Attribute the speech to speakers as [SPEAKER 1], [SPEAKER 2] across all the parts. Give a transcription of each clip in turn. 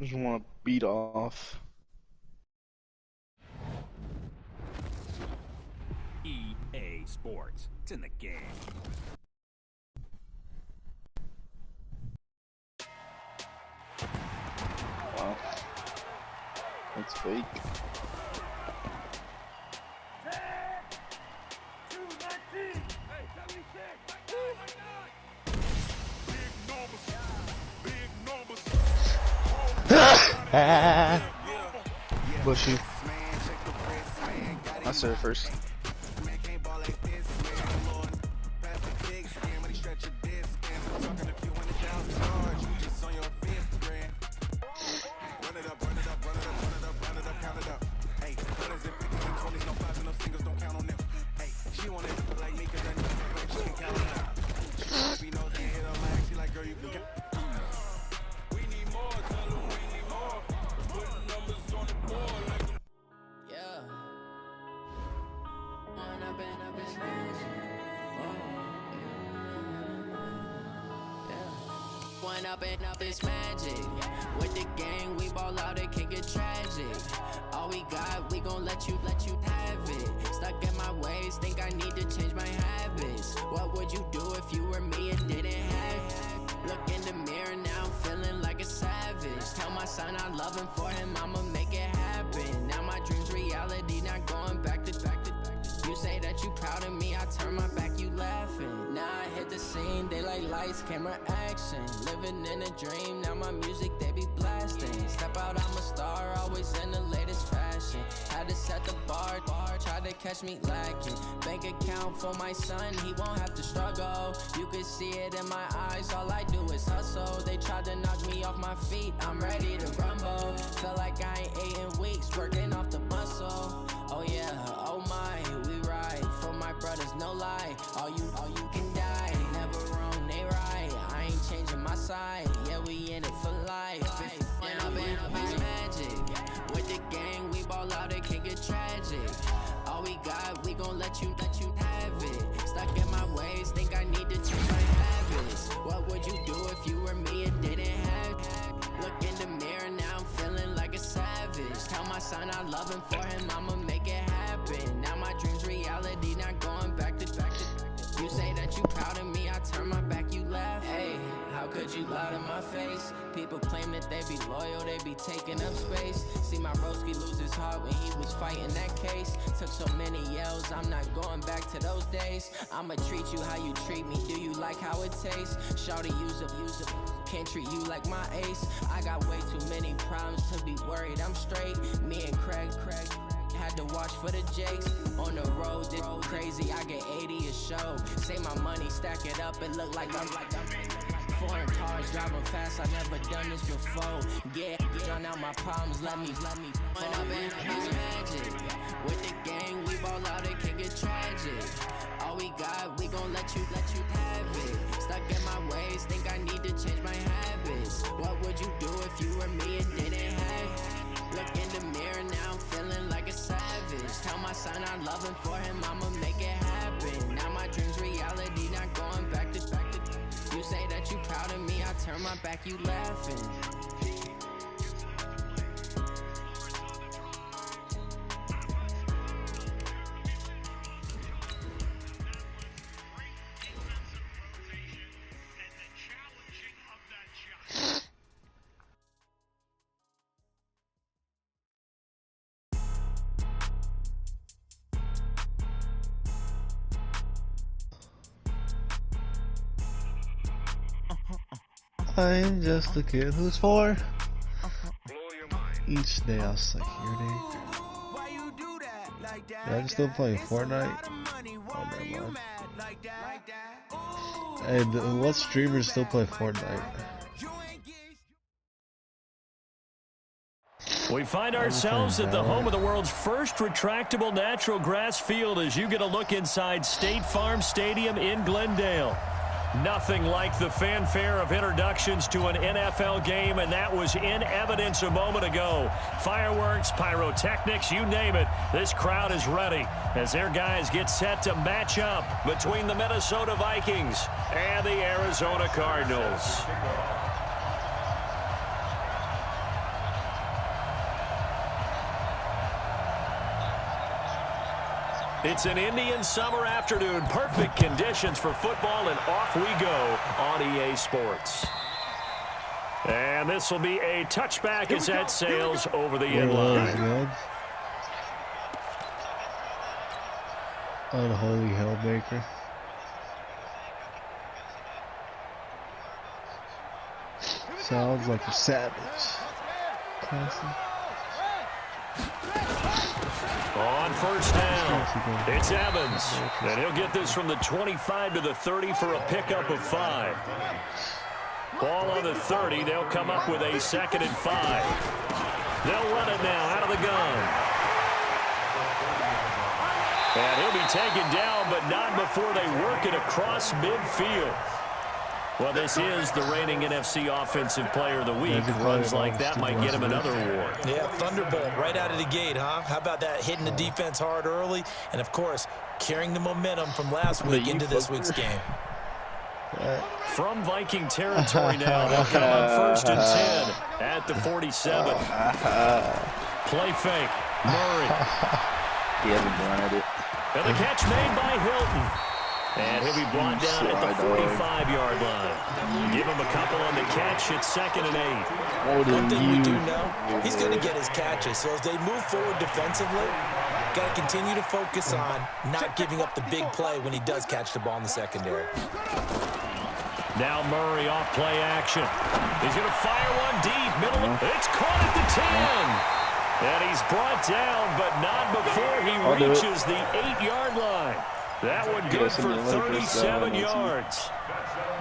[SPEAKER 1] Just want to beat off.
[SPEAKER 2] EA Sports. It's in the game.
[SPEAKER 1] Wow. That's fake. Bushy. I said it first.
[SPEAKER 3] Up this magic with the gang, we ball out, it can get tragic. All we got, we gon' let you have it. Stuck in my ways, think I need to change my habits. What would you do if you were me and didn't have it? Look in the mirror now, I'm feeling like a savage. Tell my son I love him, for him I'ma make it happen. Now my dreams reality, not going back to. You say that you proud of me, I turn my back, you laughing. Now I hit the scene, they like lights, camera, action. Living in a dream, now my music, they be blasting. Step out, I'm a star, always in the latest fashion. Had to set the bar, try to catch me lacking. Bank account for my son, he won't have to struggle. You can see it in my eyes, all I do is hustle. They tried to knock me off my feet, I'm ready to rumble. Feel like I ain't ate in weeks, working off the muscle. Oh yeah, oh my, we ride for my brothers, no lie. All you can die, never wrong, they right. I ain't changing my side, yeah, we in it for life. When I've been magic with the gang, we ball out, it can get tragic. All we got, we gon' let you have it. Stuck in my ways, think I need to change my habits. What would you do if you were me and didn't have it? Look in the mirror, now I'm feeling like a savage. Tell my son I love him, for him I'ma make it happen. Now my dreams reality, not going back to. You say that you proud of me, I turn my back, you laugh. Hey, how could you lie to my face? People claim that they be loyal, they be taking up space. See my broski lose his heart when he was fighting that case. Took so many yells, I'm not going back to those days. I'ma treat you how you treat me, do you like how it tastes? Shawty, use up, can't treat you like my ace. I got way too many problems to be worried, I'm straight. Me and Craig had to watch for the Jakes. On the road, this crazy, I get 80 a show. Say my money, stack it up, it look like I'm foreign cars, driving fast, I never done this before. Yeah, drown out my problems, let me. When I've been magic with the gang, we ball out, it can get tragic. All we got, we gon' let you have it. Stuck in my ways, think I need to change my habits. What would you do if you were me and didn't have it? Look in the mirror, now I'm feeling like a savage. Tell my son I love him, for him I'ma make it happen. Now my dreams reality, not going back to. You say that you proud of me, I turn my back, you laughing.
[SPEAKER 1] I'm just a kid who's 4. Each day I was like, your day. Yeah, I'm still playing Fortnite. Oh, never mind. And what streamers still play Fortnite?
[SPEAKER 4] We find ourselves at the home of the world's first retractable natural grass field as you get a look inside State Farm Stadium in Glendale. Nothing like the fanfare of introductions to an NFL game, and that was in evidence a moment ago. Fireworks, pyrotechnics, you name it. This crowd is ready as their guys get set to match up between the Minnesota Vikings and the Arizona Cardinals. It's an Indian summer afternoon. Perfect conditions for football, and off we go on EA Sports. And this will be a touchback as that sails over the end line.
[SPEAKER 1] Unholy Hellmaker. Sounds like a savage. Classic.
[SPEAKER 4] On first down, it's Evans. And he'll get this from the 25 to the 30 for a pickup of 5. Ball on the 30. They'll come up with a 2nd and 5. They'll run it now out of the gun. And he'll be taken down, but not before they work it across midfield. Well, this is the reigning NFC Offensive Player of the Week. Runs like that might get him another award.
[SPEAKER 5] Yeah, thunderbolt right out of the gate, huh? How about that, hitting the defense hard early? And, of course, carrying the momentum from last week into this week's game.
[SPEAKER 4] From Viking territory now, they'll come on 1st and 10 at the 47. Play fake. Murray.
[SPEAKER 6] He hasn't done it.
[SPEAKER 4] And the catch made by Hilton. And he'll be brought down at the 45-yard line. Give him a couple on the catch. It's 2nd and 8.
[SPEAKER 5] One thing we do know, he's going to get his catches. So as they move forward defensively, got to continue to focus on not giving up the big play when he does catch the ball in the secondary.
[SPEAKER 4] Now Murray off play action. He's going to fire one deep. Middle. It's caught at the 10. And he's brought down, but not before he reaches the 8-yard line. That one good for 37 yards.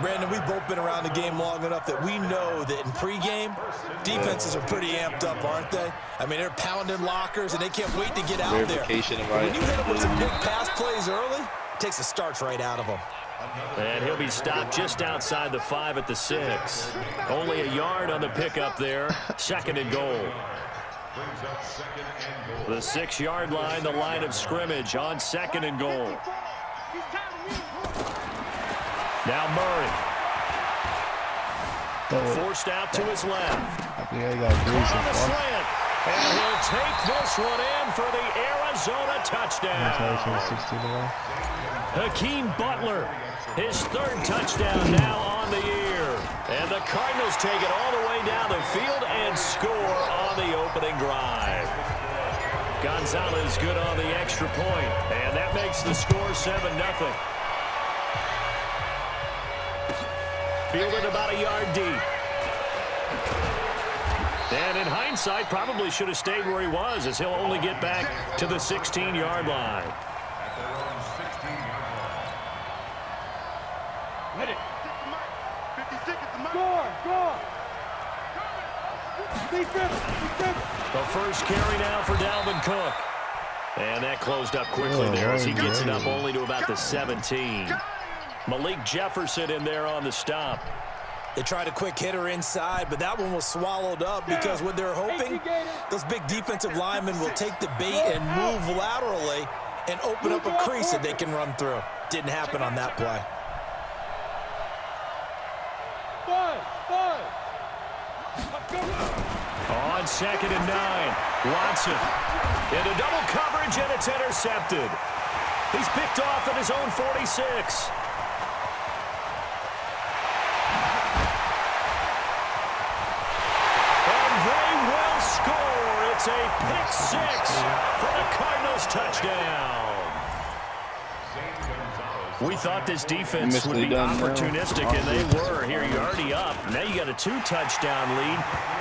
[SPEAKER 5] Brandon, we've both been around the game long enough that we know that in pregame, defenses are pretty amped up, aren't they? I mean, they're pounding lockers, and they can't wait to get out there. When you hit them with some big pass plays early, it takes the starch right out of them.
[SPEAKER 4] And he'll be stopped just outside the 5 at the 6. Only a yard on the pickup there. 2nd and goal. The 6-yard line, the line of scrimmage on 2nd and goal. Now Murray. Forced out to his left.
[SPEAKER 1] I got
[SPEAKER 4] Caught on the slant. And he'll take this one in for the Arizona touchdown. Hakeem Butler, his 3rd touchdown now on the year. And the Cardinals take it all the way down the field and score on the opening drive. Gonzalez good on the extra point, and that makes the score 7-0. Fielded about a yard deep. And in hindsight, probably should have stayed where he was, as he'll only get back to the 16-yard line. The first carry now for Dalvin Cook. And that closed up quickly there as he gets it up only to about the 17. Malik Jefferson in there on the stop.
[SPEAKER 5] They tried a quick hitter inside, but that one was swallowed up because what they're hoping, those big defensive linemen will take the bait and move laterally and open up a crease that they can run through. Didn't happen on that play.
[SPEAKER 4] On 2nd and 9, Watson into double coverage, and it's intercepted. He's picked off at his own 46. And they will score. It's a pick 6 for the Cardinals touchdown. We thought this defense would be opportunistic, and they were. Here, you're already up. Now you got a 2-touchdown lead.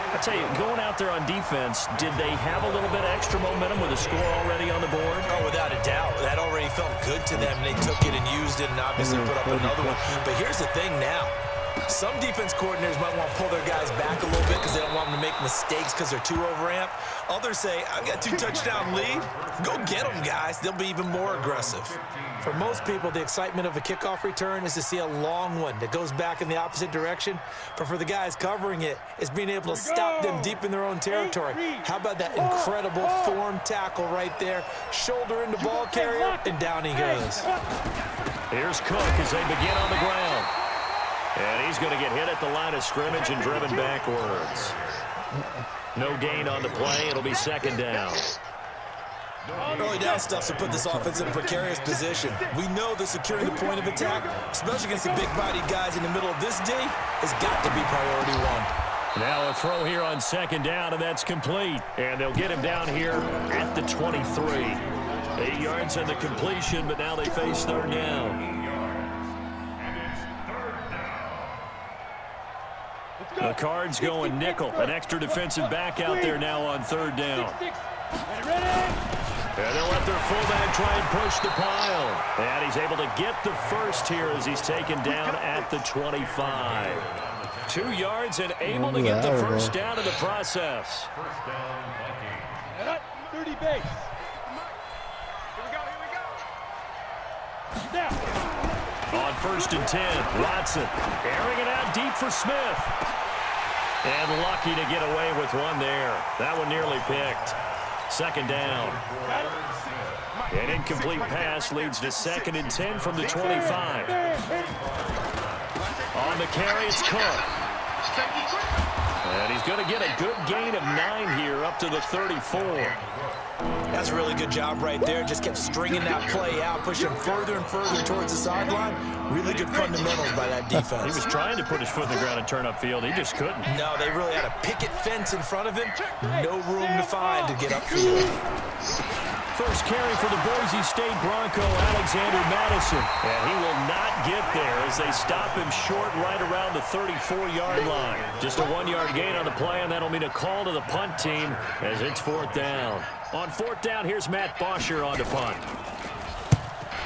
[SPEAKER 4] I tell you, going out there on defense, did they have a little bit of extra momentum with a score already on the board?
[SPEAKER 5] Oh, without a doubt. That already felt good to them. They took it and used it and obviously put up another one. But here's the thing now. Some defense coordinators might want to pull their guys back a little bit because they don't want them to make mistakes because they're too overamped. Others say, I've got 2-touchdown lead. Go get them, guys. They'll be even more aggressive. For most people, the excitement of a kickoff return is to see a long one that goes back in the opposite direction. But for the guys covering it, it's being able to stop them deep in their own territory. How about that incredible form tackle right there? Shoulder into ball carrier, and down he goes.
[SPEAKER 4] Here's Cook as they begin on the ground. And he's going to get hit at the line of scrimmage and driven backwards. No gain on the play. It'll be 2nd down.
[SPEAKER 5] Early down stuff to put this offense in a precarious position. We know that securing the point of attack, especially against the big-bodied guys in the middle of this D, has got to be priority one.
[SPEAKER 4] Now a throw here on second down, and that's complete. And they'll get him down here at the 23. 8 yards on the completion, but now they face third down. The Cards going nickel. An extra defensive back out there now on third down. And they'll let their fullback try and push the pile. And he's able to get the first here as he's taken down at the 25. 2 yards and able to get the first down in the process.
[SPEAKER 7] 30 base. Here we go.
[SPEAKER 4] On 1st and 10, Watson airing it out deep for Smith. And lucky to get away with one there. That one nearly picked. Second down. An incomplete pass leads to 2nd and 10 from the 25. On the carry, it's Cook. And he's going to get a good gain of 9 here up to the 34.
[SPEAKER 5] That's a really good job right there. Just kept stringing that play out, pushing further and further towards the sideline. Really good fundamentals by that defense.
[SPEAKER 4] He was trying to put his foot in the ground and turn upfield. He just couldn't.
[SPEAKER 5] No, they really had a picket fence in front of him. No room to find to get upfield.
[SPEAKER 4] First carry for the Boise State Bronco, Alexander Madison. And he will not get there as they stop him short right around the 34-yard line. Just a 1-yard gain on the play, and that'll mean a call to the punt team as it's 4th down. On 4th down, here's Matt Bosher on the punt.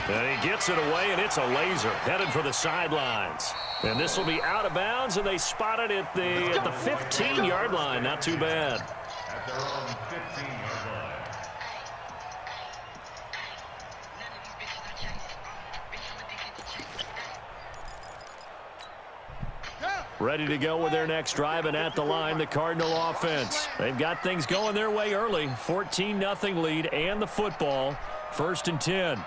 [SPEAKER 4] And he gets it away, and it's a laser headed for the sidelines. And this will be out of bounds, and they spot it at the 15-yard line. Not too bad.
[SPEAKER 7] At their own 15-yard line.
[SPEAKER 4] Ready to go with their next drive, and at the line, the Cardinal offense. They've got things going their way early. 14-0 lead and the football. 1st and 10.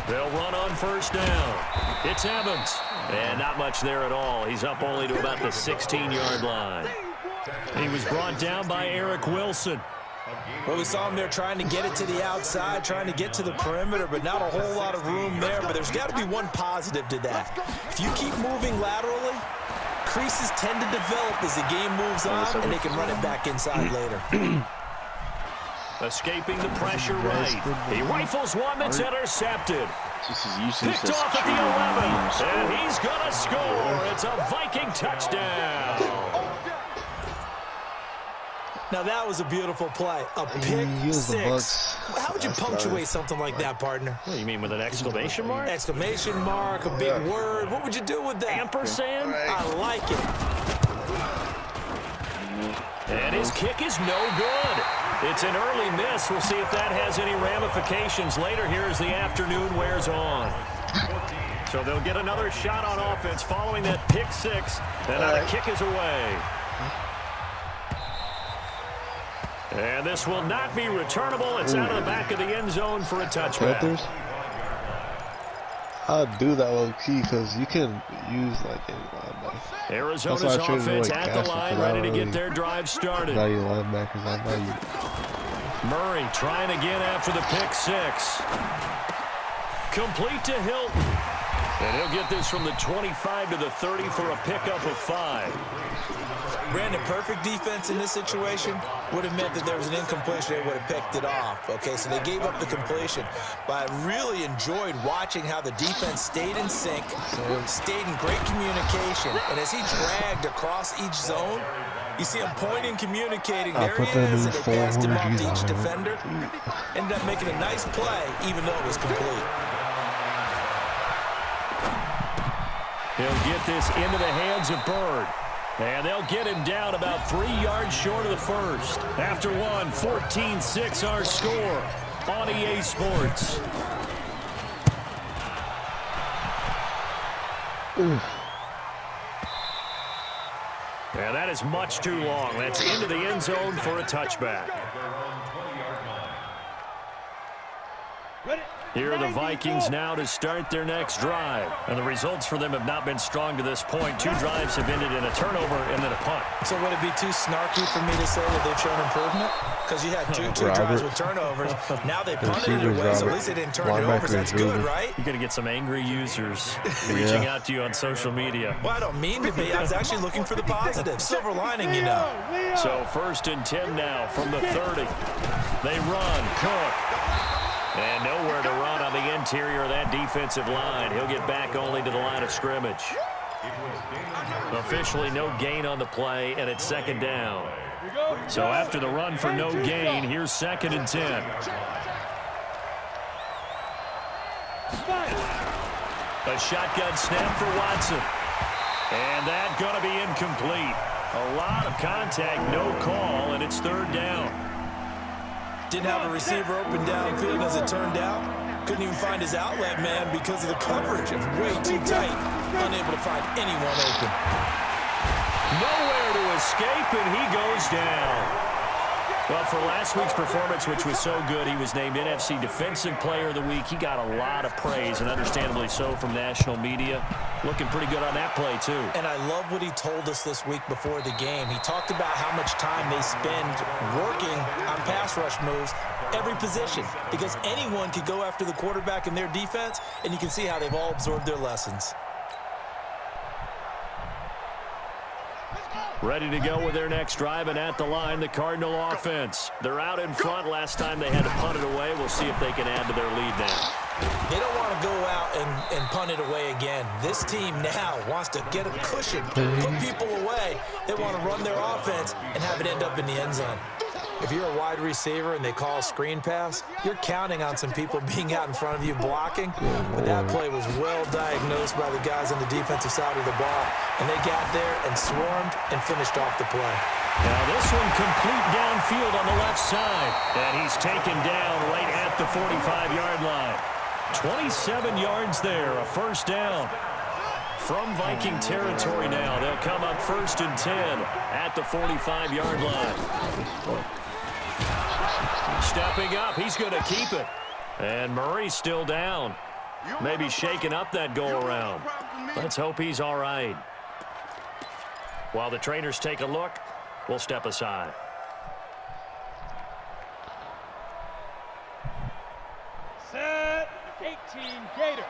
[SPEAKER 4] They'll run on 1st down. It's Evans. And not much there at all. He's up only to about the 16-yard line. He was brought down by Eric Wilson.
[SPEAKER 5] Well, we saw him there trying to get it to the outside, trying to get to the perimeter, but not a whole lot of room there. But there's got to be one positive to that. If you keep moving laterally, creases tend to develop as the game moves on, and they can run it back inside later.
[SPEAKER 4] Escaping the pressure right. He rifles one that's intercepted. Picked off at the 11, and he's going to score. It's a Viking touchdown.
[SPEAKER 5] Now that was a beautiful play. A pick six. How would you punctuate something like that, partner?
[SPEAKER 4] What do you mean, with an exclamation mark?
[SPEAKER 5] Exclamation mark, a big word. What would you do with that?
[SPEAKER 4] Ampersand?
[SPEAKER 5] I like it.
[SPEAKER 4] And his kick is no good. It's an early miss. We'll see if that has any ramifications later here as the afternoon wears on. So they'll get another shot on offense following that pick six. And now the kick is away. And this will not be returnable. It's out of the back of the end zone for a touchback.
[SPEAKER 1] I'll do that low key because you can use like any linebacker.
[SPEAKER 4] Arizona's offense at the line, ready to get their drive started.
[SPEAKER 1] Value linebackers, I value.
[SPEAKER 4] Murray trying again after the pick six. Complete to Hilton. And he'll get this from the 25 to the 30 for a pickup of 5.
[SPEAKER 5] Brandon, perfect defense in this situation would have meant that there was an incompletion. They would have picked it off. Okay, so they gave up the completion. But I really enjoyed watching how the defense stayed in sync, stayed in great communication. And as he dragged across each zone, you see him pointing, communicating. There he is, and they passed him off to each defender. Ended up making a nice play, even though it was complete.
[SPEAKER 4] He'll get this into the hands of Bird. And they'll get him down about 3 yards short of the first. After one, 14-6 our score on EA Sports. And that is much too long. That's into the end zone for a touchback. Here are the Vikings now to start their next drive. And the results for them have not been strong to this point. 2 drives have ended in a turnover and then a punt.
[SPEAKER 5] So would it be too snarky for me to say that they've shown improvement? Because you had two drives with turnovers. Now they punted it away, so at least they didn't turn it over. That's good, right?
[SPEAKER 4] You're going to get some angry users reaching out to you on social media.
[SPEAKER 5] Well, I don't mean to be. I was actually looking for the positive. Silver lining, you know.
[SPEAKER 4] So 1st and 10 now from the 30. They run. Cook. And nowhere to run on the interior of that defensive line. He'll get back only to the line of scrimmage. Officially no gain on the play, and it's 2nd down. So after the run for no gain, here's 2nd and 10. A shotgun snap for Watson. And that's going to be incomplete. A lot of contact, no call, and it's 3rd down.
[SPEAKER 5] Didn't have a receiver open downfield as it turned out. Couldn't even find his outlet man because of the coverage. It was way too tight. Unable to find anyone open.
[SPEAKER 4] Nowhere to escape, and he goes down. Well, for last week's performance, which was so good, he was named NFC Defensive Player of the Week. He got a lot of praise, and understandably so, from national media. Looking pretty good on that play, too.
[SPEAKER 5] And I love what he told us this week before the game. He talked about how much time they spend working on pass rush moves, every position, because anyone could go after the quarterback in their defense, and you can see how they've all absorbed their lessons.
[SPEAKER 4] Ready to go with their next drive, and at the line, the Cardinal offense. They're out in front. Last time they had to punt it away. We'll see if they can add to their lead now.
[SPEAKER 5] They don't want to go out and punt it away again. This team now wants to get a cushion, put people away. They want to run their offense and have it end up in the end zone. If you're a wide receiver and they call a screen pass, you're counting on some people being out in front of you blocking. But that play was well diagnosed by the guys on the defensive side of the ball. And they got there and swarmed and finished off the play.
[SPEAKER 4] Now this one complete downfield on the left side. And he's taken down right at the 45-yard line. 27 yards there, a 1st down. From Viking territory now, they'll come up 1st and 10 at the 45-yard line. Stepping up, he's going to keep it. And Murray's still down. Maybe shaking up that go-around. Let's hope he's all right. While the trainers take a look, we'll step aside.
[SPEAKER 8] Set, 18, Gator.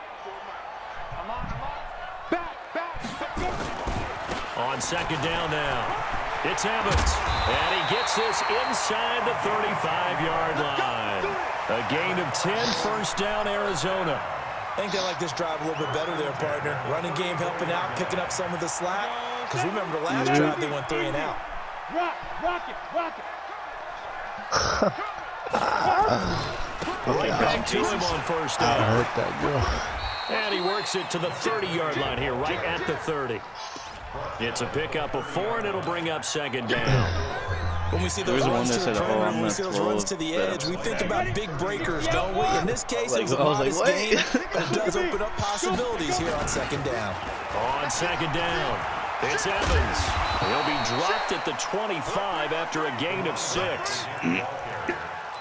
[SPEAKER 8] Come on, come on. Back.
[SPEAKER 4] On 2nd down now. It's Evans, and he gets this inside the 35-yard line. A gain of 10, 1st down, Arizona.
[SPEAKER 5] I think they like this drive a little bit better there, partner. Running game helping out, picking up some of the slack. Because remember the last drive, they went 3 and out.
[SPEAKER 8] Rock it.
[SPEAKER 4] Right back to him on 1st down.
[SPEAKER 1] I hurt that girl.
[SPEAKER 4] And he works it to the 30-yard line here, right at the 30. It's a pickup of 4, and it'll bring up 2nd down.
[SPEAKER 5] When we see those runs to the perimeter, when we see those runs to the edge, we think about big breakers, don't we? In this case, it was a modest gain, but it does open up possibilities here on 2nd down.
[SPEAKER 4] On 2nd down, it's Evans. He'll be dropped at the 25 after a gain of 6.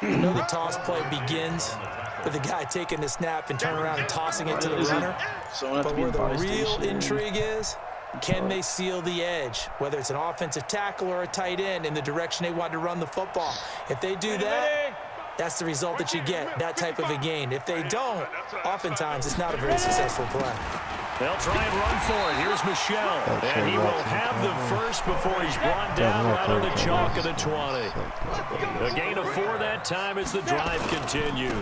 [SPEAKER 5] You know the toss play begins with the guy taking the snap and turning around and tossing it to the runner. But where the real intrigue is, can they seal the edge, whether it's an offensive tackle or a tight end in the direction they want to run the football? If they do that, that's the result that you get, that type of a gain. If they don't, oftentimes it's not a very successful play.
[SPEAKER 4] They'll try and run for it. Here's Michelle. And he will have the first before he's brought down right on the chalk of the 20. A gain of 4 that time as the drive continues.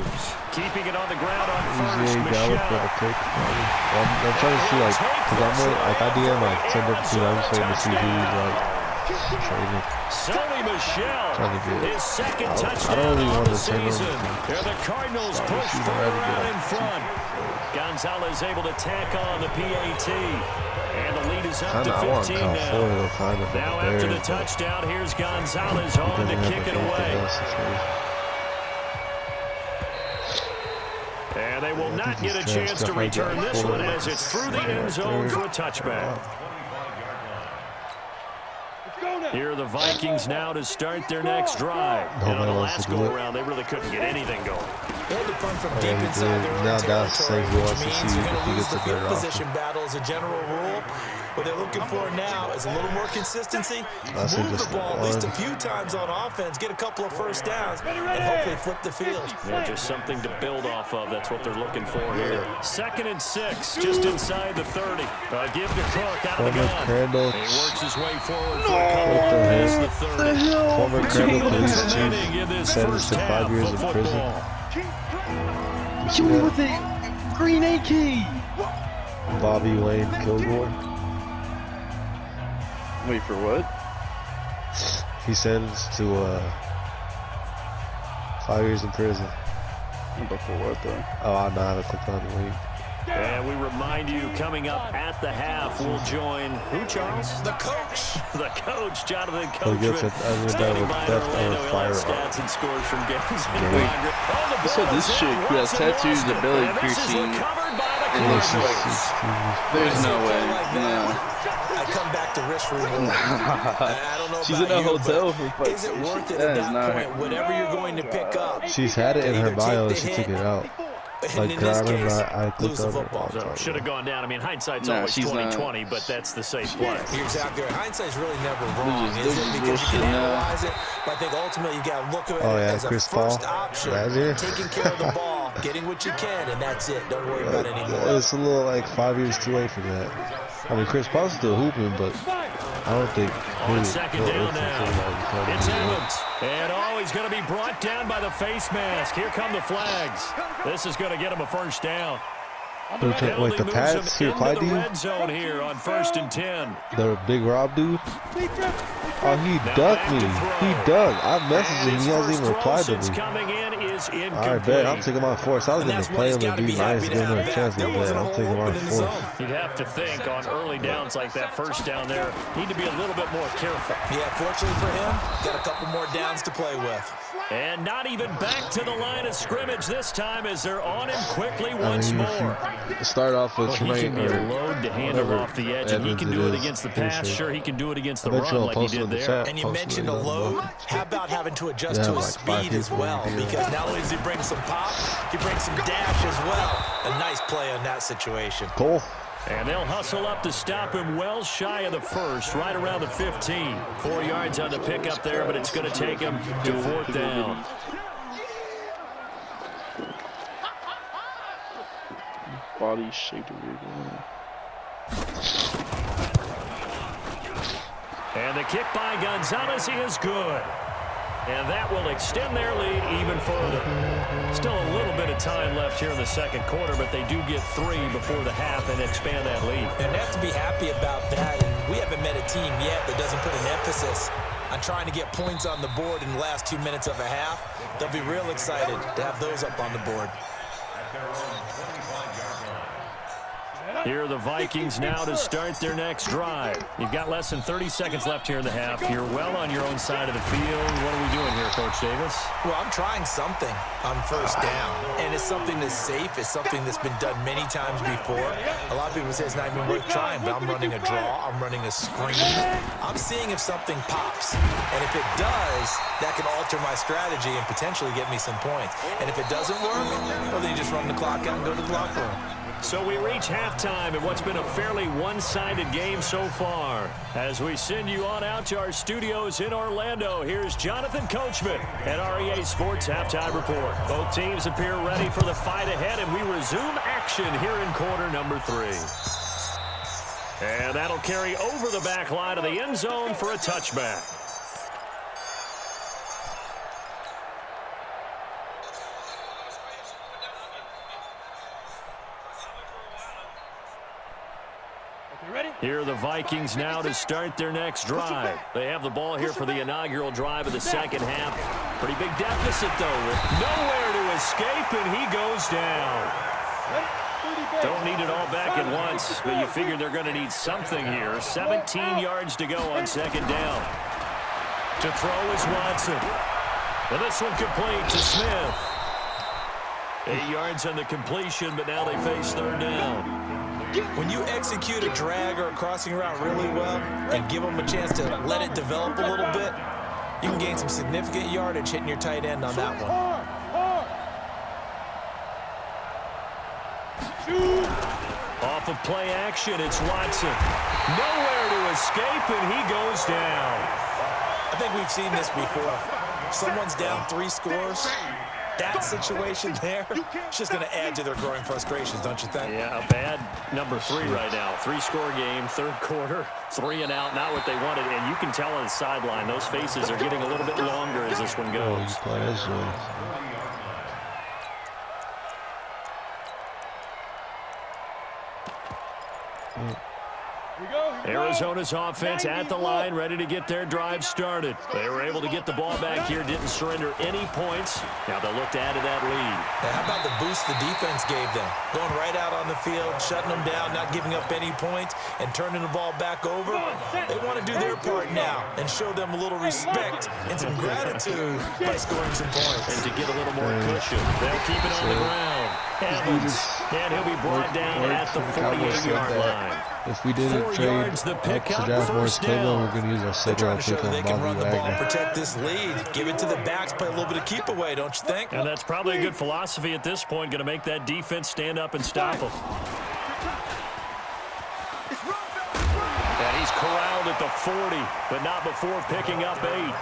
[SPEAKER 4] Keeping it on the ground on 1st, Michelle.
[SPEAKER 1] I'm trying to see, because I DM, send it to them so to see who's, trading.
[SPEAKER 4] Sonny Michel, his 2nd touchdown of the season. The Cardinals push further out in front. Gonzalez able to tack on the PAT. And the lead is up to 15 now. Now after the touchdown, here's Gonzalez on to kick it away. And they will not get a chance to return this one as it's through the end zone for a touchback. Here are the Vikings now to start their next drive. And on the last go-around, they really couldn't get anything going.
[SPEAKER 5] They had to punt from
[SPEAKER 1] Yeah,
[SPEAKER 5] deep
[SPEAKER 1] he
[SPEAKER 5] inside
[SPEAKER 1] did.
[SPEAKER 5] their own
[SPEAKER 1] Now that's
[SPEAKER 5] territory,
[SPEAKER 1] saying he wants
[SPEAKER 5] which
[SPEAKER 1] to
[SPEAKER 5] means
[SPEAKER 1] see
[SPEAKER 5] you're
[SPEAKER 1] if
[SPEAKER 5] going
[SPEAKER 1] he
[SPEAKER 5] to lose
[SPEAKER 1] gets
[SPEAKER 5] the
[SPEAKER 1] a
[SPEAKER 5] field
[SPEAKER 1] better
[SPEAKER 5] position battle as a general rule. What they're looking for now is a little more consistency.
[SPEAKER 1] That's
[SPEAKER 5] Move the
[SPEAKER 1] just
[SPEAKER 5] ball at least a
[SPEAKER 1] one.
[SPEAKER 5] few times on offense, get a couple of first downs, and hopefully flip the field.
[SPEAKER 4] Yeah, just something to build off of. That's what they're looking for here. 2nd and 6, just inside the 30. Give to Cook out of the gun.
[SPEAKER 1] Crandall.
[SPEAKER 4] He works his way forward for a couple past the 30.
[SPEAKER 1] Former
[SPEAKER 4] 2
[SPEAKER 1] Crandall
[SPEAKER 4] minutes
[SPEAKER 1] police
[SPEAKER 4] remaining
[SPEAKER 1] chief
[SPEAKER 4] in this
[SPEAKER 1] sentenced
[SPEAKER 4] first
[SPEAKER 1] to 5
[SPEAKER 4] half
[SPEAKER 1] years
[SPEAKER 4] of
[SPEAKER 1] in prison.
[SPEAKER 4] football.
[SPEAKER 1] You see
[SPEAKER 6] with
[SPEAKER 1] that?
[SPEAKER 6] the green A key.
[SPEAKER 1] Bobby Wayne Kilgore.
[SPEAKER 6] Wait for what?
[SPEAKER 1] He sentenced to 5 years in prison.
[SPEAKER 6] But for what though?
[SPEAKER 1] Oh, I know how to click on the link.
[SPEAKER 4] And we remind you, coming up at the half, we'll join who, Charles?
[SPEAKER 5] The coach.
[SPEAKER 4] The coach, Jonathan
[SPEAKER 1] He gets
[SPEAKER 4] Coachman,
[SPEAKER 1] it under that
[SPEAKER 4] standing
[SPEAKER 1] with
[SPEAKER 4] by in
[SPEAKER 1] theft of
[SPEAKER 4] Orlando.
[SPEAKER 1] a
[SPEAKER 4] He'll have
[SPEAKER 1] firearm.
[SPEAKER 4] stats and scores from games in
[SPEAKER 1] Wait.
[SPEAKER 4] progress. Oh, the
[SPEAKER 6] So
[SPEAKER 4] ball
[SPEAKER 6] this
[SPEAKER 4] is
[SPEAKER 6] chick
[SPEAKER 4] in.
[SPEAKER 6] who has
[SPEAKER 4] Watson
[SPEAKER 6] tattoos,
[SPEAKER 4] lost
[SPEAKER 6] the
[SPEAKER 4] it.
[SPEAKER 6] belly
[SPEAKER 4] And this is
[SPEAKER 6] piercing,
[SPEAKER 4] recovered by the
[SPEAKER 6] and
[SPEAKER 1] This
[SPEAKER 6] looks
[SPEAKER 4] Cardinals.
[SPEAKER 6] like there's no way. No.
[SPEAKER 5] I come back to wrist reward. I don't know
[SPEAKER 6] She's
[SPEAKER 5] about
[SPEAKER 6] in a
[SPEAKER 5] you,
[SPEAKER 6] hotel
[SPEAKER 5] but
[SPEAKER 6] for fuck's
[SPEAKER 5] is it
[SPEAKER 6] sake.
[SPEAKER 5] worth it
[SPEAKER 6] That
[SPEAKER 5] at
[SPEAKER 6] is
[SPEAKER 5] that
[SPEAKER 6] not
[SPEAKER 5] point? Whatever you're going to pick up,
[SPEAKER 1] She's had it in her
[SPEAKER 5] Either
[SPEAKER 1] bio,
[SPEAKER 5] take
[SPEAKER 1] she
[SPEAKER 5] the
[SPEAKER 1] took it
[SPEAKER 5] hit,
[SPEAKER 1] out.
[SPEAKER 5] and
[SPEAKER 1] Like,
[SPEAKER 5] in this
[SPEAKER 1] I remember
[SPEAKER 5] case,
[SPEAKER 1] I
[SPEAKER 5] lose
[SPEAKER 1] clicked
[SPEAKER 5] the
[SPEAKER 1] on it.
[SPEAKER 5] football.
[SPEAKER 4] So should have gone down. I mean, hindsight's
[SPEAKER 6] Nah,
[SPEAKER 4] always
[SPEAKER 6] she's not.
[SPEAKER 4] 20/20, but that's the safe play.
[SPEAKER 5] You're exactly right. Hindsight's really never wrong,
[SPEAKER 6] This
[SPEAKER 5] is
[SPEAKER 6] is
[SPEAKER 5] it? Because you
[SPEAKER 6] bullshit
[SPEAKER 5] can
[SPEAKER 6] now.
[SPEAKER 5] analyze it, but I think ultimately you got to look at it
[SPEAKER 1] Oh, yeah,
[SPEAKER 5] as a
[SPEAKER 1] Chris
[SPEAKER 5] first
[SPEAKER 1] Paul.
[SPEAKER 5] option.
[SPEAKER 1] Right here.
[SPEAKER 5] Taking care of the ball, getting what you can, and that's it. Don't worry about it anymore.
[SPEAKER 1] It's a little like 5 years too late for that. I mean, Chris Paul's still hooping, but I don't think
[SPEAKER 4] On 2nd down now. It's
[SPEAKER 1] Evans.
[SPEAKER 4] Evans. And he's going to be brought down by the face mask. Here come the flags. This is going to get him a first down.
[SPEAKER 1] Wait, the
[SPEAKER 4] Penalty moves
[SPEAKER 1] Pats, he
[SPEAKER 4] him
[SPEAKER 1] replied
[SPEAKER 4] into
[SPEAKER 1] to
[SPEAKER 4] the
[SPEAKER 1] you?
[SPEAKER 4] red zone here on 1st and 10.
[SPEAKER 1] The big Rob dude? Oh, he ducked me. He ducked. I messaged him. He hasn't even replied to me.
[SPEAKER 4] Coming in is incomplete.
[SPEAKER 1] Alright, bet. I'm taking my force. I was going to play him and be nice, give him a chance, but bet. I'm taking my force.
[SPEAKER 4] You'd have to think on early downs like that first down there, need to be a little bit more careful.
[SPEAKER 5] Yeah, fortunately for him, got a couple more downs to play with.
[SPEAKER 4] And not even back to the line of scrimmage this time as they're on him quickly once more.
[SPEAKER 1] Start off with
[SPEAKER 4] Well, he can be a
[SPEAKER 1] Tremaine,
[SPEAKER 4] load to handle
[SPEAKER 1] whatever
[SPEAKER 4] off the edge, and he can
[SPEAKER 1] Evans
[SPEAKER 4] do it
[SPEAKER 1] is.
[SPEAKER 4] against the
[SPEAKER 1] Pretty
[SPEAKER 4] pass.
[SPEAKER 1] sure.
[SPEAKER 4] Sure, he can do it against the
[SPEAKER 1] I bet
[SPEAKER 4] run
[SPEAKER 1] you'll
[SPEAKER 4] like he
[SPEAKER 1] post it
[SPEAKER 4] did
[SPEAKER 1] in the
[SPEAKER 4] there.
[SPEAKER 1] chat.
[SPEAKER 5] And you
[SPEAKER 1] Post it
[SPEAKER 5] mentioned
[SPEAKER 1] in
[SPEAKER 5] a
[SPEAKER 1] the
[SPEAKER 5] load.
[SPEAKER 1] blog.
[SPEAKER 5] How about having to adjust
[SPEAKER 1] Yeah,
[SPEAKER 5] to
[SPEAKER 1] like
[SPEAKER 5] his
[SPEAKER 1] 5
[SPEAKER 5] speed as
[SPEAKER 1] people
[SPEAKER 5] well?
[SPEAKER 1] in here.
[SPEAKER 5] Because not only does he bring some pop, he brings some dash as well. A nice play on that situation.
[SPEAKER 1] Cole.
[SPEAKER 4] And they'll hustle up to stop him well shy of the first, right around the 15. 4 yards on the pickup there, but it's going to take him to 4th down.
[SPEAKER 6] Body shaped weird.
[SPEAKER 4] And the kick by Gonzalez is good. And that will extend their lead even further. Still a little bit of time left here in the second quarter, but they do get 3 before the half and expand that lead.
[SPEAKER 5] And they have to be happy about that. And we haven't met a team yet that doesn't put an emphasis on trying to get points on the board in the last 2 minutes of a half. They'll be real excited to have those up on the board.
[SPEAKER 4] Here are the Vikings now to start their next drive. You've got less than 30 seconds left here in the half. You're well on your own side of the field. What are we doing here, Coach Davis?
[SPEAKER 5] Well, I'm trying something on first down, and it's something that's safe. It's something that's been done many times before. A lot of people say it's not even worth trying, but I'm running a draw. I'm running a screen. I'm seeing if something pops, and if it does, that can alter my strategy and potentially get me some points. And if it doesn't work, well, then you just run the clock out and go to the locker room.
[SPEAKER 4] So we reach halftime in what's been a fairly one-sided game so far. As we send you on out to our studios in Orlando, here's Jonathan Coachman at REA Sports Halftime Report. Both teams appear ready for the fight ahead, and we resume action here in quarter number 3. And that'll carry over the back line of the end zone for a touchback. Here are the Vikings now to start their next drive. They have the ball here for the inaugural drive of the second half. Pretty big deficit, though, with nowhere to escape, and he goes down. Don't need it all back at once, but you figure they're going to need something here. 17 yards to go on second down. To throw is Watson. And this one complete to Smith. 8 yards on the completion, but now they face third down.
[SPEAKER 5] When you execute a drag or a crossing route really well and give them a chance to let it develop a little bit, you can gain some significant yardage hitting your tight end on that one.
[SPEAKER 4] off of play action. It's Watson. Nowhere to escape, and he goes down.
[SPEAKER 5] I think we've seen this before. Someone's down 3 scores. That situation there, it's just going to add to their growing frustrations, don't you think?
[SPEAKER 4] Yeah, a bad number 3 right now. 3-score game, third quarter, 3 and out, not what they wanted. And you can tell on the sideline, those faces are getting a little bit longer as this one goes. Arizona's offense at the line, ready to get their drive started. They were able to get the ball back here, didn't surrender any points. Now they'll look to add to that lead.
[SPEAKER 5] Now, how about the boost the defense gave them? Going right out on the field, shutting them down, not giving up any points, and turning the ball back over. They want to do their part now and show them a little respect and some gratitude by scoring some points.
[SPEAKER 4] And to get a little more cushion, they'll keep it on the ground. Evans, and he'll be brought down at the 48-yard line.
[SPEAKER 1] If we didn't trade
[SPEAKER 4] the pickup,
[SPEAKER 1] draft more
[SPEAKER 4] first
[SPEAKER 1] Taylor,
[SPEAKER 4] down.
[SPEAKER 1] we're going to use our
[SPEAKER 5] They're trying to
[SPEAKER 1] second
[SPEAKER 5] show
[SPEAKER 1] pick
[SPEAKER 5] they
[SPEAKER 1] on
[SPEAKER 5] can run
[SPEAKER 1] Bobby
[SPEAKER 5] the ball and
[SPEAKER 1] Wagner.
[SPEAKER 5] protect this lead. Give it to the backs, play a little bit of keep away, don't you think?
[SPEAKER 4] And that's probably a good philosophy at this point, going to make that defense stand up and stop them. And he's corralled at the 40, but not before picking up 8.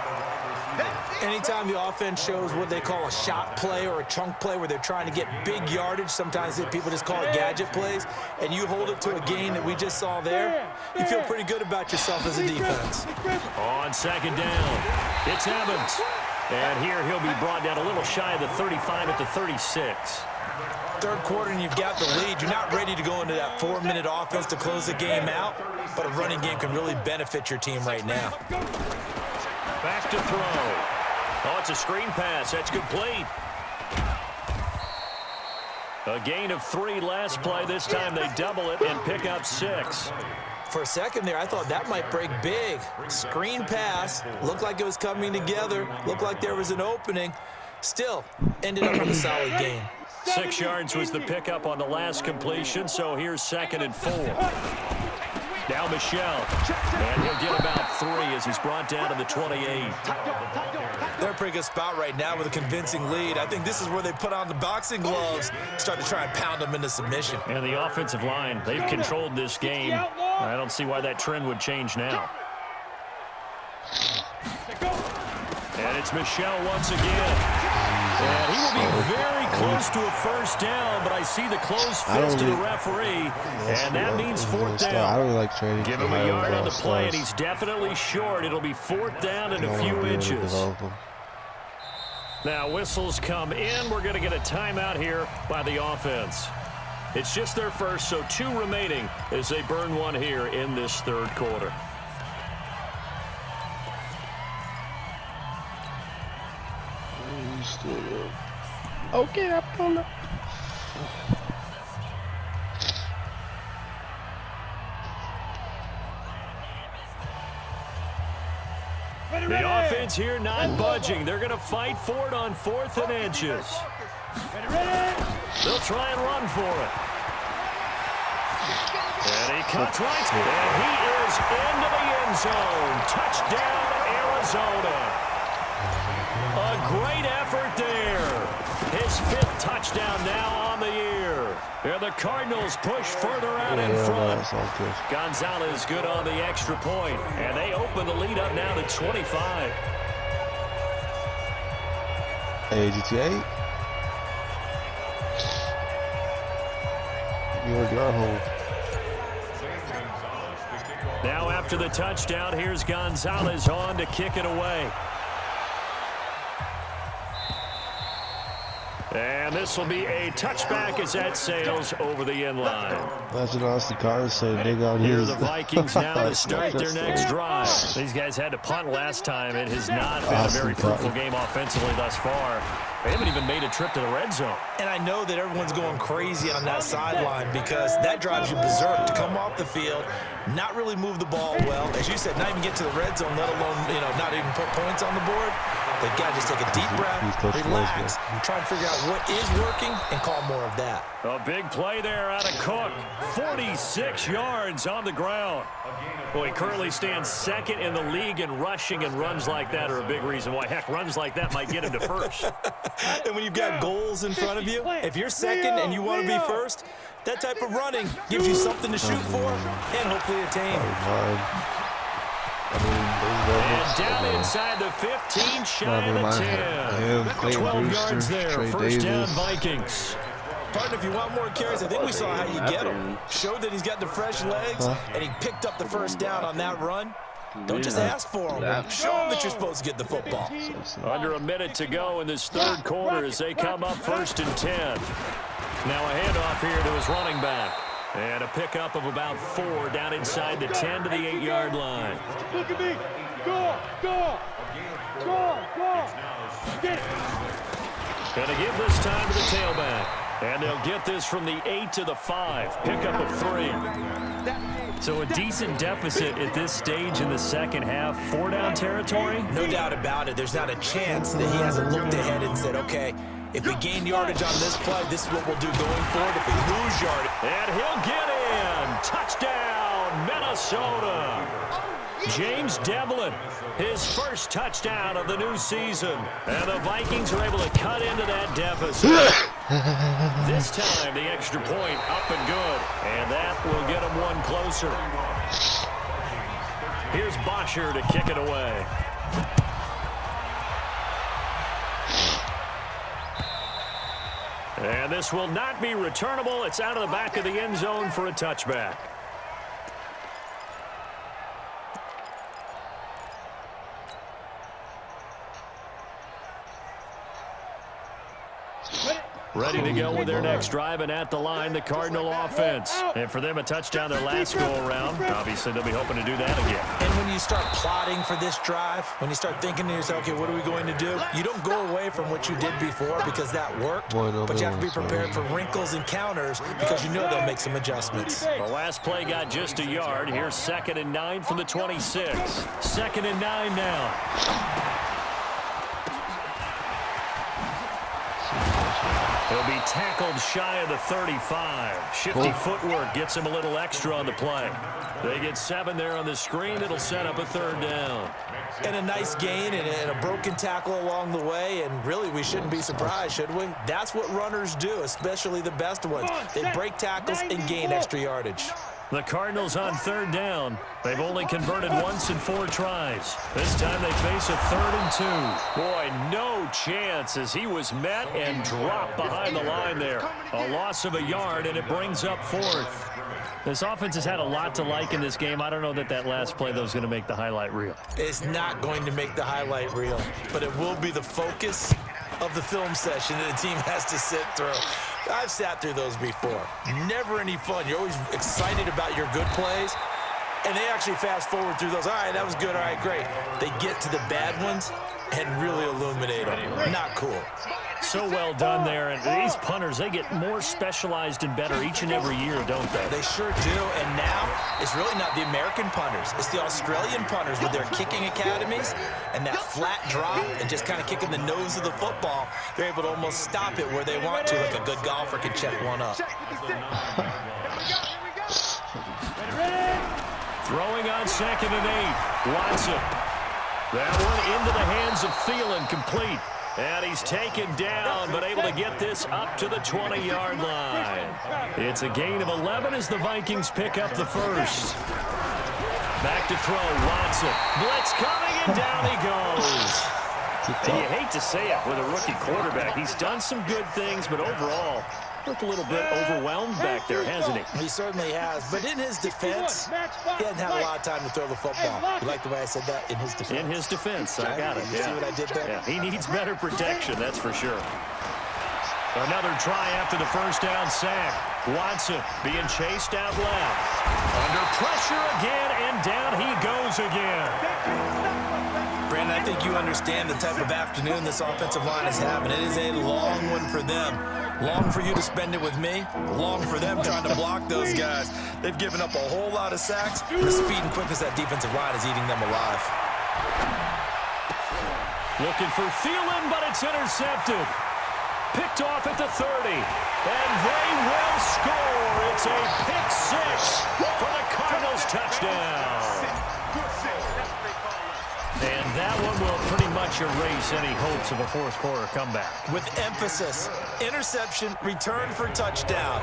[SPEAKER 5] Anytime the offense shows what they call a shot play or a chunk play where they're trying to get big yardage, sometimes people just call it gadget plays, and you hold it to a gain that we just saw there, you feel pretty good about yourself as a defense.
[SPEAKER 4] On second down, it's Evans. And here he'll be brought down a little shy of the 35 at the 36.
[SPEAKER 5] Third quarter and you've got the lead. You're not ready to go into that 4-minute offense to close the game out, but a running game can really benefit your team right now.
[SPEAKER 4] Back to throw. Oh, it's a screen pass. That's complete. A gain of 3 last play. This time they double it and pick up 6.
[SPEAKER 5] For a second there, I thought that might break big. Screen pass. Looked like it was coming together. Looked like there was an opening. Still, ended up with a solid game.
[SPEAKER 4] 6 yards was the pickup on the last completion, so here's 2nd and 4. Now Michelle, and he'll get about 3 as he's brought down to the 28.
[SPEAKER 5] They're in a pretty good spot right now with a convincing lead. I think this is where they put on the boxing gloves, start to try and pound them into submission.
[SPEAKER 4] And the offensive line, they've controlled this game. I don't see why that trend would change now. And it's Michelle once again. And he will be very close to a first down, but I see the closed fist of the referee, and that means 4th down.
[SPEAKER 1] I don't like trading.
[SPEAKER 4] Give him a yard on the play, and he's definitely short. It'll be 4th down and a few inches. Now whistles come in. We're going to get a timeout here by the offense. It's just their first, so 2 remaining as they burn 1 here in this third quarter.
[SPEAKER 6] Okay, I pull up.
[SPEAKER 4] The offense here not budging. They're going to fight for it on 4th and inches. They'll try and run for it. And he cuts right, and he is into the end zone. Touchdown, Arizona. A great effort there. His 5th touchdown now on the year. And the Cardinals push further out in front. Gonzalez good on the extra point. And they open the lead up now to 25.
[SPEAKER 1] Hey, GTA. You're home.
[SPEAKER 4] Now after the touchdown, here's Gonzalez on to kick it away. And this will be a touchback as that sails over the end line.
[SPEAKER 1] Imagine Austin Carter said they got
[SPEAKER 4] Here are
[SPEAKER 1] his.
[SPEAKER 4] the Vikings now to start their next drive. These guys had to punt last time. It has not been a very fruitful game offensively thus far. They haven't even made a trip to the red zone.
[SPEAKER 5] And I know that everyone's going crazy on that sideline because that drives you berserk to come off the field, not really move the ball well. As you said, not even get to the red zone, let alone, not even put points on the board. They've got to just take a deep breath, relax, try and figure out what is working and call more of that.
[SPEAKER 4] A big play there out of Cook. 46 yards on the ground. Well, he currently stands 2nd in the league in rushing, and runs like that are a big reason why. Heck, runs like that might get him to 1st.
[SPEAKER 5] And when you've got goals in front of you, if you're 2nd and you want to be 1st, That type of running gives you something to shoot for and hopefully attain.
[SPEAKER 4] And down inside the 15, shy of the 10. 12 yards there, first down Vikings.
[SPEAKER 5] Partner, if you want more carries, I think we saw how you get him. Showed that he's got the fresh legs, and he picked up the first down on that run. Don't just ask for him. Show him that you're supposed to get the football.
[SPEAKER 4] Under a minute to go in this third quarter as they come up 1st and 10. Now a handoff here to his running back. And a pickup of about 4 down inside the 10 to the 8-yard line.
[SPEAKER 8] Look at me. Go. Get it.
[SPEAKER 4] Gonna give this time to the tailback. And they'll get this from the 8 to the 5. Pickup of 3. So a decent deficit at this stage in the second half. 4-down territory?
[SPEAKER 5] No doubt about it. There's not a chance that he hasn't looked ahead and said, okay, if we gain yardage on this play, this is what we'll do going forward. If we lose yardage.
[SPEAKER 4] And he'll get in. Touchdown, Minnesota. James Devlin, his first touchdown of the new season. And the Vikings are able to cut into that deficit. This time, the extra point up and good. And that will get them one closer. Here's Bosher to kick it away. And this will not be returnable. It's out of the back of the end zone for a touchback. Ready to go with their next drive, and at the line, the Cardinal offense. And for them, a touchdown their last go-around. Obviously, they'll be hoping to do that again.
[SPEAKER 5] And when you start plotting for this drive, when you start thinking to yourself, okay, what are we going to do? You don't go away from what you did before because that worked, but you have to be prepared for wrinkles and counters because you know they'll make some adjustments.
[SPEAKER 4] The last play got just a yard. Here's 2nd and 9 from the 26. 2nd and 9 now. He'll be tackled shy of the 35. Shifty footwork gets him a little extra on the play. They get 7 there on the screen. It'll set up a 3rd down.
[SPEAKER 5] And a nice gain and a broken tackle along the way, and really we shouldn't be surprised, should we? That's what runners do, especially the best ones. They break tackles and gain extra yardage.
[SPEAKER 4] The Cardinals on 3rd down. They've only converted once in 4 tries. This time they face a 3rd and 2. Boy, no chance as he was met and dropped behind the line there. A loss of a yard, and it brings up 4th. This offense has had a lot to like in this game. I don't know that last play, though, is going to make the highlight reel.
[SPEAKER 5] It's not going to make the highlight reel, but it will be the focus of the film session that the team has to sit through. I've sat through those before. Never any fun. You're always excited about your good plays, and they actually fast forward through those. All right, that was good. All right, great. They get to the bad ones and really illuminate them. Not cool.
[SPEAKER 4] So well done there. And these punters, they get more specialized and better each and every year, don't they?
[SPEAKER 5] They sure do. And now it's really not the American punters. It's the Australian punters with their kicking academies and that flat drop and just kind of kicking the nose of the football. They're able to almost stop it where they want to, like a good golfer can check one up.
[SPEAKER 4] Throwing on 2nd and 8. Watson. That one into the hands of Thielen, complete. And he's taken down, but able to get this up to the 20-yard line. It's a gain of 11 as the Vikings pick up the 1st. Back to throw, Watson. Blitz coming, and down he goes. And you hate to say it with a rookie quarterback. He's done some good things, but overall, looked a little bit overwhelmed back there, hasn't he?
[SPEAKER 5] He certainly has. But in his defense, he hasn't had a lot of time to throw the football. You like the way I said that? In his defense.
[SPEAKER 4] In his defense, I got it.
[SPEAKER 5] You see what I did there?
[SPEAKER 4] Yeah, he needs better protection, that's for sure. Another try after the 1st down sack. Watson being chased out left. Under pressure again, and down he goes again.
[SPEAKER 5] Brandon, I think you understand the type of afternoon this offensive line is having. It is a long one for them. Long for you to spend it with me. Long for them trying to block those guys. They've given up a whole lot of sacks. The speed and quickness of that defensive line is eating them alive.
[SPEAKER 4] Looking for Thielen, but it's intercepted. Picked off at the 30. And they will score. It's a pick 6 for the Cardinals touchdown. And that one will pretty much erase any hopes of a 4th quarter comeback.
[SPEAKER 5] With emphasis, interception, return for touchdown.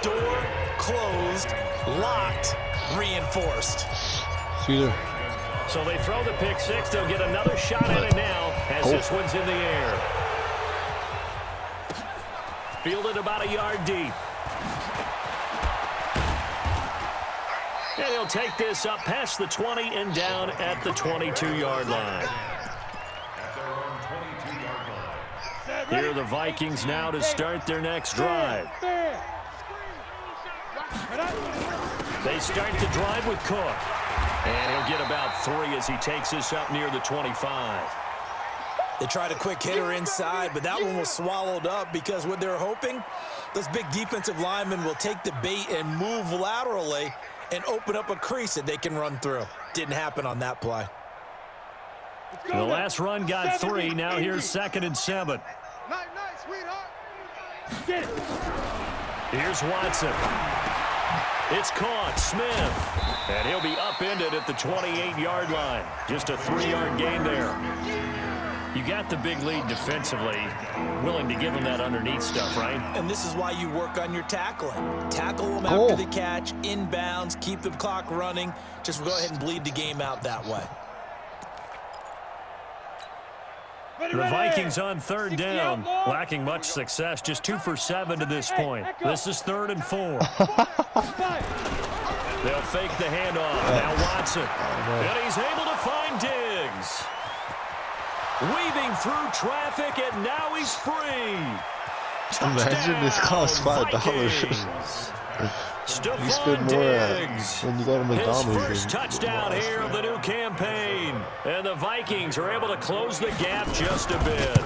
[SPEAKER 5] Door closed, locked, reinforced.
[SPEAKER 1] Feeder.
[SPEAKER 4] So they throw the pick six. They'll get another shot at it now as this one's in the air. Fielded about a yard deep. And he'll take this up past the 20 and down at the 22-yard line. Here are the Vikings now to start their next drive. They start the drive with Cook. And he'll get about 3 as he takes this up near the 25.
[SPEAKER 5] They tried a quick hitter inside, but that one was swallowed up because what they're hoping, those big defensive linemen will take the bait and move laterally and open up a crease that they can run through. Didn't happen on that play.
[SPEAKER 4] The last run got 3. Now here's 2nd and 7.
[SPEAKER 8] Nice, sweetheart. Get it.
[SPEAKER 4] Here's Watson. It's caught. Smith. And he'll be upended at the 28-yard line. Just a 3-yard gain there. You got the big lead defensively. Willing to give him that underneath stuff, right?
[SPEAKER 5] And this is why you work on your tackling. Tackle them after the catch, inbounds, keep the clock running. Just go ahead and bleed the game out that way.
[SPEAKER 4] The Vikings on 3rd down, lacking much success, just 2 for 7 to this point. This is 3rd and 4. They'll fake the handoff. Now Watson. And he's able to find Diggs. Weaving through traffic, and now he's free.
[SPEAKER 1] Imagine this cost $5. You spend more when you go to McDonald's.
[SPEAKER 4] His first touchdown here of the new campaign. And the Vikings are able to close the gap just a bit.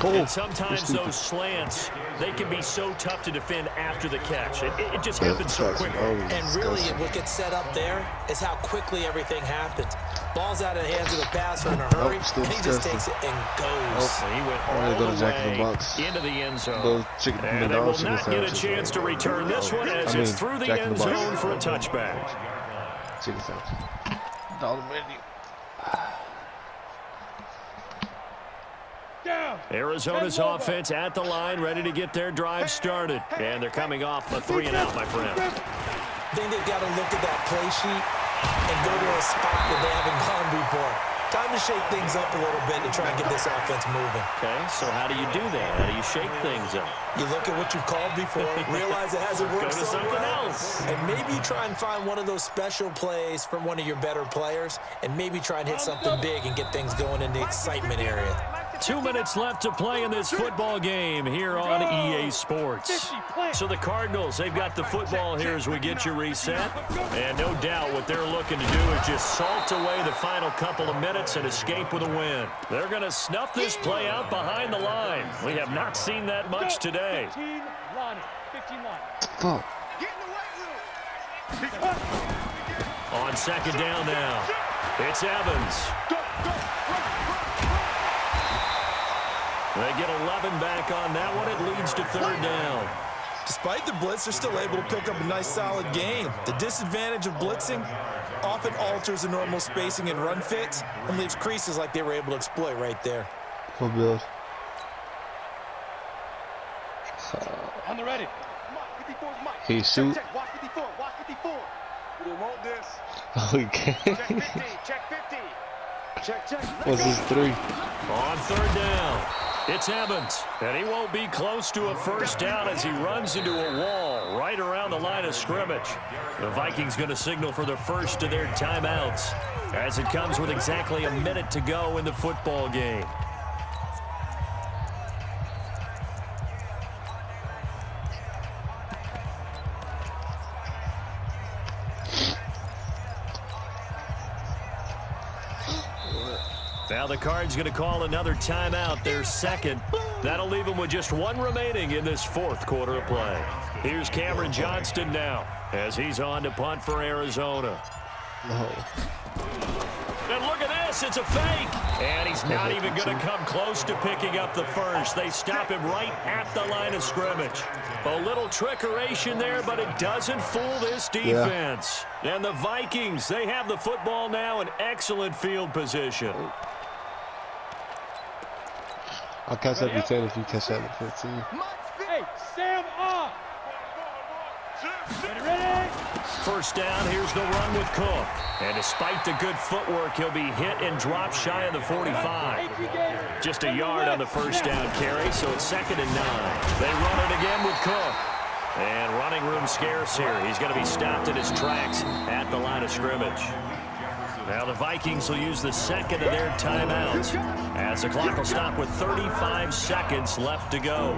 [SPEAKER 4] And sometimes those slants, they can be so tough to defend after the catch. It just happens so quickly.
[SPEAKER 5] And really, what gets set up there is how quickly everything happens. Ball's out of the hands of the passer in a hurry, and he just takes it and goes.
[SPEAKER 4] He went all the way into the end zone. And they will not get a chance to return this one as it's through the end zone for a touchback.
[SPEAKER 1] Chicken sandwich. Dollar menu.
[SPEAKER 4] Arizona's offense at the line, ready to get their drive started. And they're coming off a 3-and-out, my friend.
[SPEAKER 5] I think they've got to look at that play sheet and go to a spot that they haven't gone before. Time to shake things up a little bit to try and get this offense moving.
[SPEAKER 4] Okay, so how do you do that? How do you shake things up?
[SPEAKER 5] You look at what you've called before, realize it hasn't worked
[SPEAKER 4] Go to something else.
[SPEAKER 5] And maybe try and find one of those special plays from one of your better players, and maybe try and hit something big and get things going in the excitement area.
[SPEAKER 4] 2 minutes left to play in this football game here on EA Sports. So the Cardinals, they've got the football here as we get you reset. And no doubt what they're looking to do is just salt away the final couple of minutes and escape with a win. They're going to snuff this play out behind the line. We have not seen that much today.
[SPEAKER 8] 15 line.
[SPEAKER 1] Fuck.
[SPEAKER 4] On 2nd down now, it's Evans. They get 11 back on that one. It leads to 3rd down.
[SPEAKER 5] Despite the blitz, they're still able to pick up a nice, solid gain. The disadvantage of blitzing often alters the normal spacing and run fits and leaves creases like they were able to exploit right there.
[SPEAKER 1] Full build.
[SPEAKER 8] On the ready.
[SPEAKER 1] Can you shoot?
[SPEAKER 8] Watch 54. Watch 54. We don't want this.
[SPEAKER 1] Okay.
[SPEAKER 8] Check 50. Check 50. Check.
[SPEAKER 1] What's this 3?
[SPEAKER 4] On 3rd down, it's Evans. And he won't be close to a first down as he runs into a wall right around the line of scrimmage. The Vikings going to signal for the first of their timeouts as it comes with exactly a minute to go in the football game. Now the Cards going to call another timeout, their 2nd. That'll leave them with just 1 remaining in this 4th quarter of play. Here's Cameron Johnston now as he's on to punt for Arizona. And look at this, it's a fake. And he's not even going to come close to picking up the first. They stop him right at the line of scrimmage. A little trickeration there, but it doesn't fool this defense. Yeah. And the Vikings, they have the football now in excellent field position.
[SPEAKER 1] I'll catch that at 10 if you catch that at 15.
[SPEAKER 8] Hey, Sam on.
[SPEAKER 4] First down, here's the run with Cook. And despite the good footwork, he'll be hit and dropped shy of the 45. Just a yard on the first down carry, so it's 2nd and 9. They run it again with Cook. And running room scarce here. He's going to be stopped in his tracks at the line of scrimmage. Now the Vikings will use the second of their timeouts as the clock will stop with 35 seconds left to go.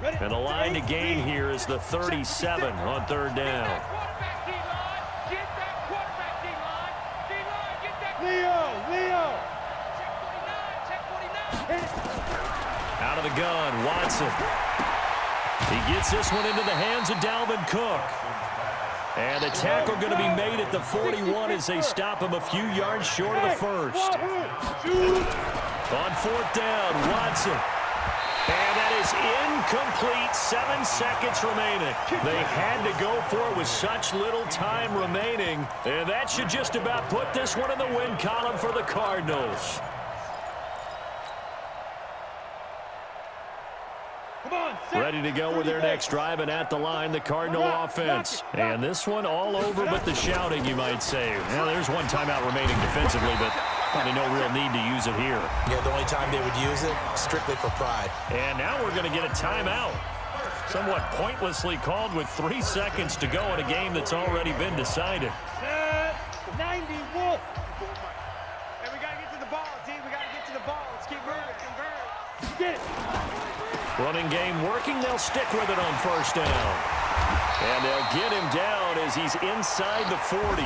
[SPEAKER 4] And the line to gain here is the 37 on 3rd down.
[SPEAKER 8] Leo!
[SPEAKER 4] Out of the gun, Watson. He gets this one into the hands of Dalvin Cook. And the tackle going to be made at the 41 as they stop him a few yards short of the first. On 4th down, Watson. And that is incomplete. 7 seconds remaining. They had to go for it with such little time remaining. And that should just about put this one in the win column for the Cardinals. Ready to go with their next drive, and at the line, the Cardinal offense. And this one all over but the shouting, you might say. Well, there's one timeout remaining defensively, but probably no real need to use it here.
[SPEAKER 5] Yeah, the only time they would use it, strictly for pride.
[SPEAKER 4] And now we're going to get a timeout. Somewhat pointlessly called with 3 seconds to go in a game that's already been decided.
[SPEAKER 8] 90 Wolf. And we got to get to the ball, D. We got to get to the ball. Let's keep moving. Convert. Get it.
[SPEAKER 4] Running game working. They'll stick with it on 1st down. And they'll get him down as he's inside the 40.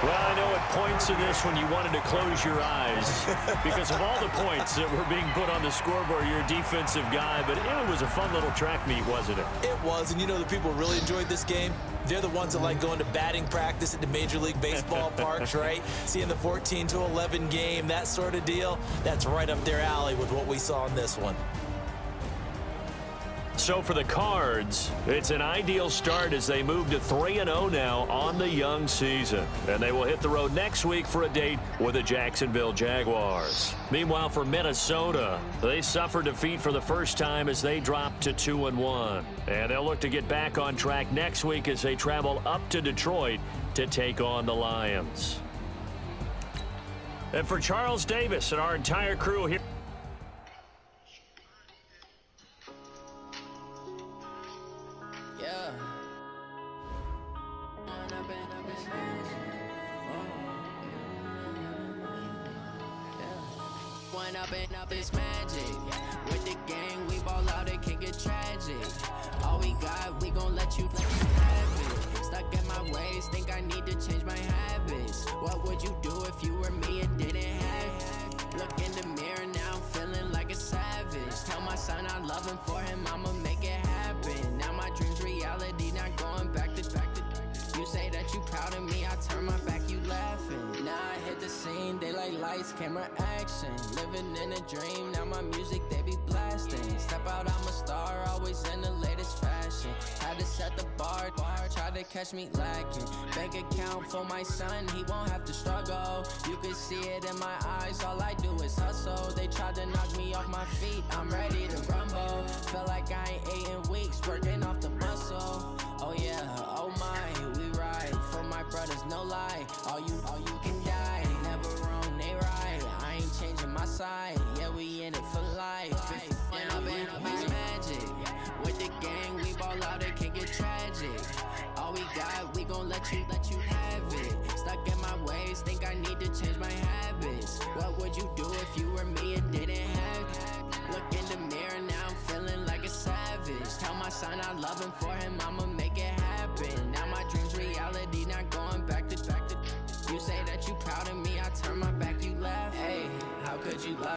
[SPEAKER 4] Well, I know at points in this when you wanted to close your eyes because of all the points that were being put on the scoreboard. You're a defensive guy, but it was a fun little track meet, wasn't it?
[SPEAKER 5] It was, and you know the people really enjoyed this game? They're the ones that like going to batting practice at the Major League Baseball parks, right? Seeing the 14-11 game, that sort of deal, that's right up their alley with what we saw in this one.
[SPEAKER 4] So for the Cards, it's an ideal start as they move to 3-0 now on the young season. And they will hit the road next week for a date with the Jacksonville Jaguars. Meanwhile, for Minnesota, they suffered defeat for the first time as they dropped to 2-1. And they'll look to get back on track next week as they travel up to Detroit to take on the Lions. And for Charles Davis and our entire crew here,
[SPEAKER 3] Up this magic. With the gang, we ball out, it can get tragic. All we got, we gon' let you have it. Stuck in my ways, think I need to change my habits. What would you do if you were me and didn't have it? Look in the mirror, now I'm feeling like a savage. Tell my son I love him, for him I'ma make it happen. Now my dream's reality, not going back to. You say that you proud of me, I turn my back, you laughing. Now I hit the scene, they like lights, camera, action. Living in a dream, now my music, they be blasting. Step out, I'm a star, always in the latest fashion. Had to set the bar, try to catch me lacking. Bank account for my son, he won't have to struggle. You can see it in my eyes, all I do is hustle. They tried to knock me off my feet, I'm ready to rumble. Felt like I ain't ate in weeks, working off the muscle. Oh yeah, oh my, we ride for my brothers, no lie. All you can die, never wrong, they right. I ain't changing my side, yeah, we in it for life. And I've been magic. With the gang, we ball out, it can get tragic. All we got, we gon' let you have it. Stuck in my ways, think I need to change my habits. What would you do if you were me and didn't have it? Look in the mirror, now I'm feeling like a savage. Tell my son I love him, for him I'ma make it happen. Now my dream's reality, not going back to. You say that you proud of me, I turn my back.